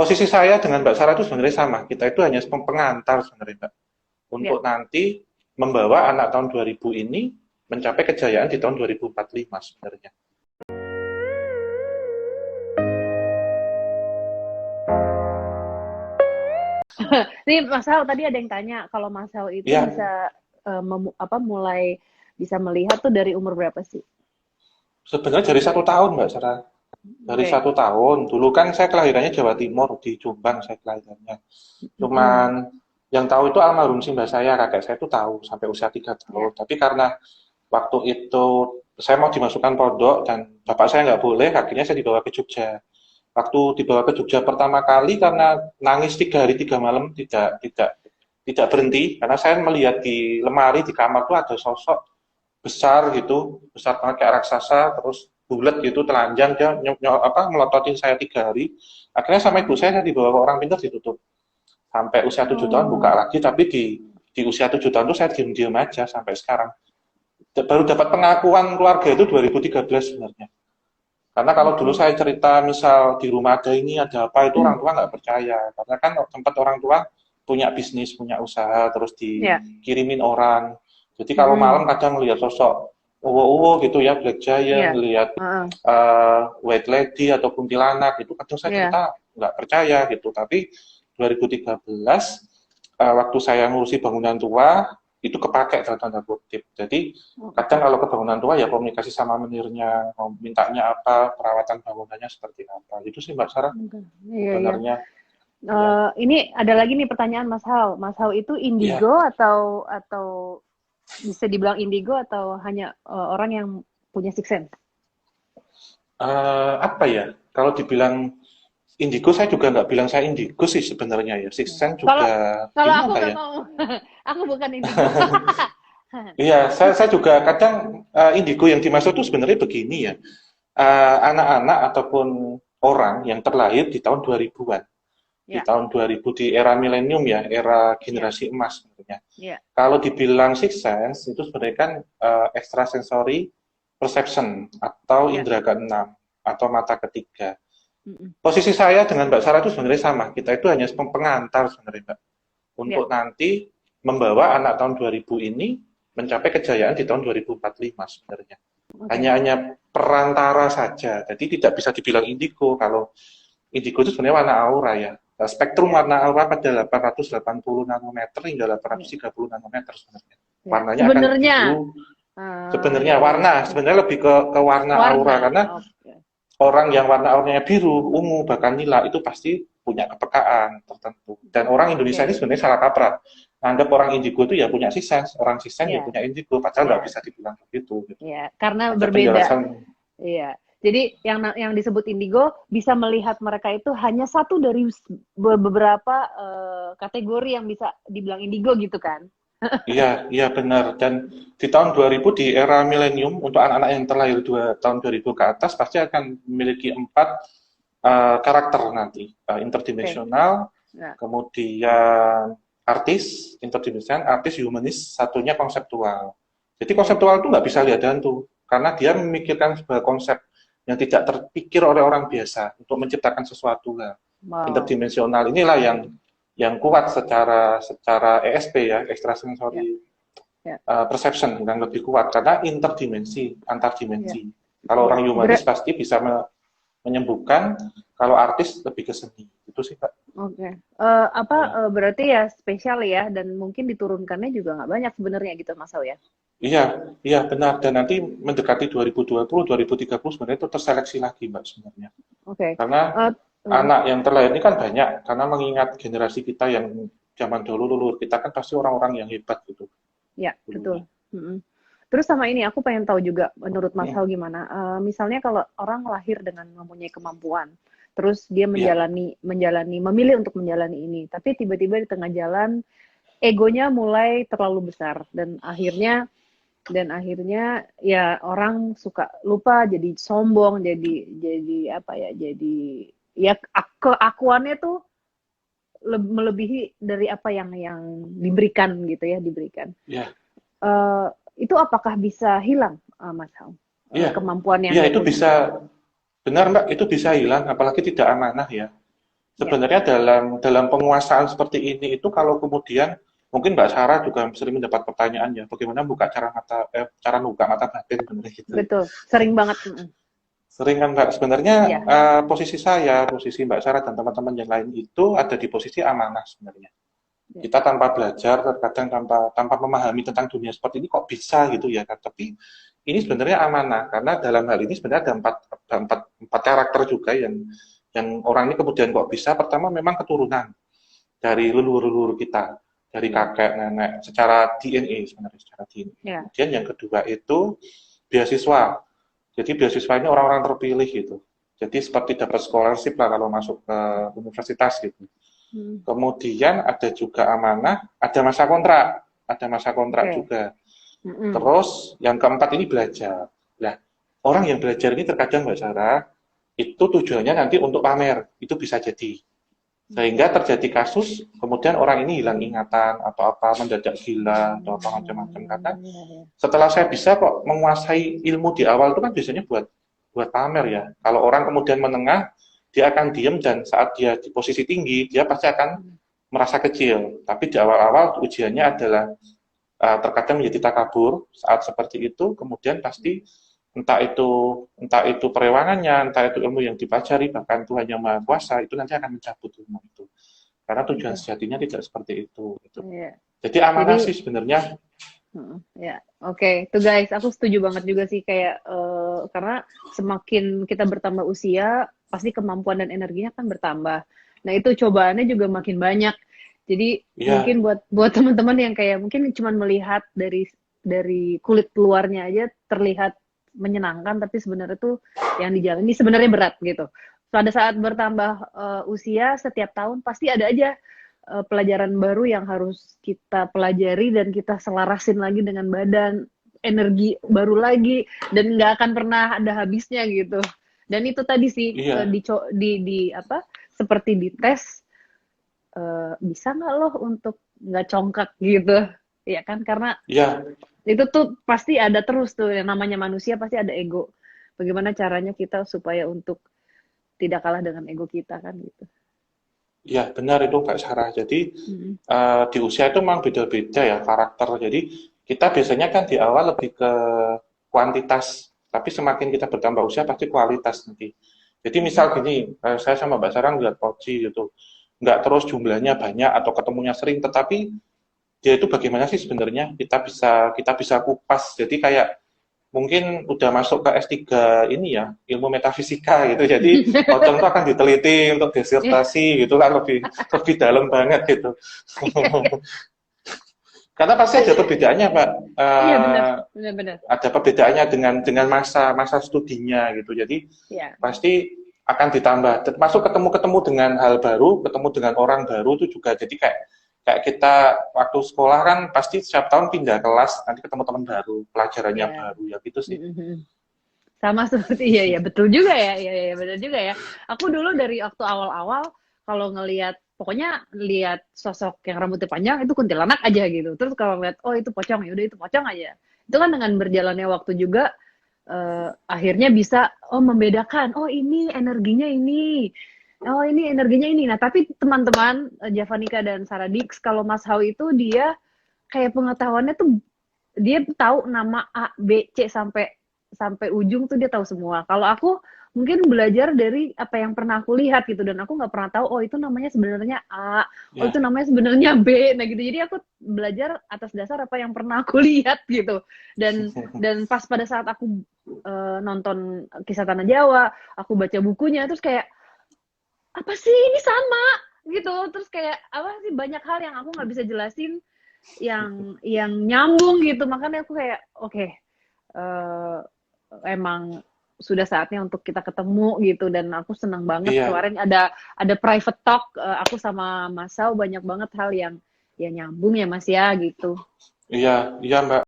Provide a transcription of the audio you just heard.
posisi saya dengan Mbak Sarah itu sebenarnya sama. Kita itu hanya pengantar sebenarnya, Mbak. Ya. Untuk nanti membawa anak tahun 2000 ini mencapai kejayaan di tahun 2045 sebenarnya. Nih Mas Hao tadi ada yang tanya kalau Mas Hao itu Ya, bisa mulai bisa melihat tuh dari umur berapa sih? sebenarnya dari 1 tahun, Mbak Sarah. Dari Oke. 1 tahun. Dulu kan saya kelahirannya Jawa Timur, di Jombang saya kelahirannya. Mm-mm. Cuman yang tahu itu almarhum sih Mbak saya, kakek saya itu tahu sampai usia 3 tahun. Ya. Tapi karena waktu itu saya mau dimasukkan pondok dan bapak saya nggak boleh, akhirnya saya dibawa ke Jogja. Waktu dibawa ke Jogja pertama kali karena nangis 3 hari 3 malam tidak berhenti karena saya melihat di lemari di kamar tuh ada sosok besar gitu, besar banget kayak raksasa, terus bulat gitu, telanjang dia melototin saya 3 hari. Akhirnya sama ibu saya dibawa ke orang pintar ditutup. Sampai usia 7 tahun buka Oh. lagi, tapi di usia 7 tahun itu saya diem-diem aja sampai sekarang. Baru dapat pengakuan keluarga itu 2013 sebenarnya. Karena kalau dulu Oke. saya cerita misal di rumah ada ini ada apa itu orang tua nggak percaya karena kan tempat orang tua punya bisnis punya usaha terus Ya. dikirimin orang. Jadi kalau Mm-mm. malam kadang lihat sosok uwo-uwo gitu ya Black Giant, Ya. lihat Heeh. White Lady atau kuntilanak itu kadang saya Ya. cerita nggak percaya gitu. Tapi 2013 waktu saya ngurusi bangunan tua itu kepake dalam tanda kutip. Jadi kadang Oke. kalau ke bangunan tua ya komunikasi sama menirnya, mau mintanya apa, perawatan bangunannya seperti apa. Itu sih Mbak Sarah Oke. Iya, iya. sebenarnya. Ya, Ini ada lagi nih pertanyaan Mas Hao. Mas Hao itu ya. indigo atau bisa dibilang indigo atau hanya orang yang punya six sense? Apa ya? Kalau dibilang indigo, saya juga nggak bilang saya indigo sih sebenarnya ya. Six Sense Kalau juga kalau aku gimana nggak ya? mau, aku bukan indigo. Iya, saya juga kadang indigo yang dimaksud itu sebenarnya begini ya. Anak-anak ataupun orang yang terlahir di tahun 2000-an. Di Ya, tahun 2000 di era milenium ya, era ya, generasi emas sebenarnya. ya, Kalau dibilang six sense itu sebenarnya kan extrasensory perception atau ya. indera keenam atau mata ketiga. Mm-mm. Posisi saya dengan Mbak Sarah itu sebenarnya sama. Kita itu hanya pengantar sebenarnya Mbak. Ya. Untuk nanti membawa anak tahun 2000 ini mencapai kejayaan di tahun 2045 sebenarnya. Oke. Hanya perantara saja. Jadi tidak bisa dibilang indigo. Kalau indigo itu sebenarnya warna aura ya. Spektrum Ya, warna aura pada 880 nanometer hingga ya, 830 nanometer sebenarnya. ya. Warnanya akan Sebenarnya, biru. ya, Sebenarnya ya, ya. warna, sebenarnya lebih ke warna aura Warna. karena Oke. orang yang warna auranya biru, ungu, bahkan nila itu pasti punya kepekaan tertentu. Dan orang Indonesia ini Oke. sebenarnya salah kaprah. Anggap orang indigo itu ya punya sisen, orang sisen ya Ya, punya indigo, padahal nggak ya, bisa dibilang begitu. Gitu. ya. Karena Ada berbeda. penjelasan, Iya. Jadi yang disebut indigo bisa melihat mereka itu hanya satu dari beberapa kategori yang bisa dibilang indigo gitu kan? iya, iya benar. Dan di tahun 2000 di era milenium untuk anak-anak yang terlahir tahun 2000 ke atas pasti akan memiliki 4 karakter nanti. Oke. Interdimensional, Nah, kemudian artis, interdimensional, artis, humanis, satunya konseptual. Jadi oke. konseptual itu nggak bisa lihat hantu, karena dia memikirkan sebuah konsep yang tidak terpikir oleh orang biasa untuk menciptakan sesuatu. Nah, Wow. interdimensional inilah yang kuat secara ESP ya, Ya, extrasensory ya, perception yang lebih kuat karena interdimensi, antar ya, dimensi. Kalau ya. orang humanis pasti bisa menyembuhkan, kalau artis lebih ke seni. Itu sih, Pak. Oke. Ya. Berarti ya spesial ya dan mungkin diturunkannya juga nggak banyak sebenarnya gitu Mas Au ya? Iya, iya benar. Dan nanti mendekati 2020, 2030 sebenarnya itu terseleksi lagi, Mbak, sebenarnya. Oke. Karena Eh, eh, anak yang terlahir ini kan banyak, karena mengingat generasi kita yang zaman dulu leluhur kita kan pasti orang-orang yang hebat gitu ya, dulunya. betul. Mm-mm. Terus sama ini aku pengen tahu juga menurut Mas Hmm, Hao gimana? Misalnya kalau orang lahir dengan mempunyai kemampuan, terus dia iya, memilih untuk menjalani ini, tapi tiba-tiba di tengah jalan egonya mulai terlalu besar dan akhirnya ya orang suka lupa jadi sombong, jadi apa ya? Jadi ya keakuannya tuh melebihi dari apa yang diberikan gitu ya, diberikan. iya, Eh, itu apakah bisa hilang, Mas Hao? iya, Kemampuan yang iya dia itu punya? bisa benar, Mbak, itu bisa hilang, apalagi tidak amanah ya. Ya, Sebenarnya dalam penguasaan seperti ini itu kalau kemudian mungkin Mbak Sarah juga sering mendapat pertanyaan ya, bagaimana buka cara buka mata batin sebenarnya gitu. betul. Sering banget. Sering kan Mbak, sebenarnya Ya, posisi saya, posisi Mbak Sarah dan teman-teman yang lain itu ada di posisi amanah sebenarnya. ya, Kita tanpa belajar, terkadang tanpa tanpa memahami tentang dunia seperti ini kok bisa gitu ya kan. Tapi ini sebenarnya amanah karena dalam hal ini sebenarnya ada empat karakter juga yang orang ini kemudian kok bisa. Pertama memang keturunan dari leluhur-leluhur kita, dari ya, kakek nenek secara DNA sebenarnya secara DNA. ya. Kemudian yang kedua itu beasiswa. Jadi beasiswa ini orang-orang terpilih gitu. Jadi seperti dapat scholarship lah kalau masuk ke universitas gitu. Hmm. Kemudian ada juga amanah, ada masa kontrak, Oke. juga. Mm-mm. Terus yang keempat ini belajar. Nah, orang yang belajar ini terkadang Mbak Sarah, itu tujuannya nanti untuk pamer, itu bisa jadi. Sehingga terjadi kasus, kemudian orang ini hilang ingatan, atau apa, mendadak gila, atau apa macam-macam. Karena Ya, ya. setelah saya bisa kok menguasai ilmu di awal itu kan biasanya buat buat pamer ya. Kalau orang kemudian menengah, dia akan diem dan saat dia di posisi tinggi, dia pasti akan merasa kecil. Tapi di awal-awal ujiannya adalah terkadang menjadi takabur saat seperti itu, kemudian pasti entah itu perewangannya, entah itu ilmu yang dipelajari, bahkan Tuhan yang Maha Kuasa itu nanti akan mencabut ilmu itu. Karena tujuan Oke. sejatinya tidak seperti itu. Gitu. Ya. Jadi amanah Jadi, sih sebenarnya. ya, oke. Tuh guys, aku setuju banget juga sih kayak karena semakin kita bertambah usia, pasti kemampuan dan energinya kan bertambah. Nah, itu cobaannya juga makin banyak. Jadi Ya, mungkin buat buat teman-teman yang kayak mungkin cuma melihat dari kulit luarnya aja terlihat menyenangkan, tapi sebenarnya tuh yang dijalani sebenarnya berat gitu. Pada saat bertambah usia, setiap tahun pasti ada aja pelajaran baru yang harus kita pelajari dan kita selarasin lagi dengan badan, energi baru lagi, dan nggak akan pernah ada habisnya gitu. Dan itu tadi sih iya, di apa seperti di tes, bisa nggak loh untuk nggak congkak gitu, ya kan? Karena iya, itu tuh pasti ada terus tuh yang namanya manusia pasti ada ego. Bagaimana caranya kita supaya untuk tidak kalah dengan ego kita kan gitu. iya benar itu Kak Sarah. Jadi Mm-mm. di usia itu memang beda-beda ya karakter. Jadi kita biasanya kan di awal lebih ke kuantitas, tapi semakin kita bertambah usia pasti kualitas nanti. Jadi misal gini, saya sama Mbak Sarah ngeliat Poci gitu, nggak terus jumlahnya banyak atau ketemunya sering, tetapi dia itu bagaimana sih sebenarnya kita bisa kupas. Jadi kayak mungkin udah masuk ke S3 ini ya, ilmu metafisika gitu. Jadi pocong itu akan diteliti untuk disertasi gitu kan lebih lebih dalam banget gitu. Karena pasti ada perbedaannya, Pak. Iya benar, benar benar. Ada perbedaannya dengan masa masa studinya gitu. Jadi Ya, pasti akan ditambah. Termasuk ketemu-ketemu dengan hal baru, ketemu dengan orang baru itu juga. Jadi kayak kayak kita waktu sekolah kan pasti setiap tahun pindah kelas, nanti ketemu teman baru, pelajarannya ya. baru ya gitu sih. Mm-mm. Sama seperti iya ya betul juga ya, iya ya benar juga ya. Aku dulu dari waktu awal-awal kalau ngelihat pokoknya lihat sosok yang rambutnya panjang itu kuntilanak aja gitu. Terus kalau ngeliat oh itu pocong ya udah itu pocong aja. Itu kan dengan berjalannya waktu juga akhirnya bisa oh membedakan oh ini energinya ini. Oh ini energinya ini. Nah, tapi teman-teman Javanika dan Saradix kalau Mas Hau itu dia kayak pengetahuannya tuh dia tahu nama A, B, C sampai sampai ujung tuh dia tahu semua. Kalau aku mungkin belajar dari apa yang pernah aku lihat gitu dan aku nggak pernah tahu oh itu namanya sebenarnya A, oh itu Ya, namanya sebenarnya B, nah gitu. Jadi aku belajar atas dasar apa yang pernah aku lihat gitu. Dan pas pada saat aku nonton Kisah Tanah Jawa, aku baca bukunya terus kayak apa sih ini sama gitu. Terus kayak apa sih banyak hal yang aku nggak bisa jelasin yang nyambung gitu makanya aku kayak oke okay, emang sudah saatnya untuk kita ketemu gitu dan aku senang banget iya, kemarin ada private talk aku sama Masau banyak banget hal yang ya nyambung ya Mas ya gitu. iya, iya Mbak.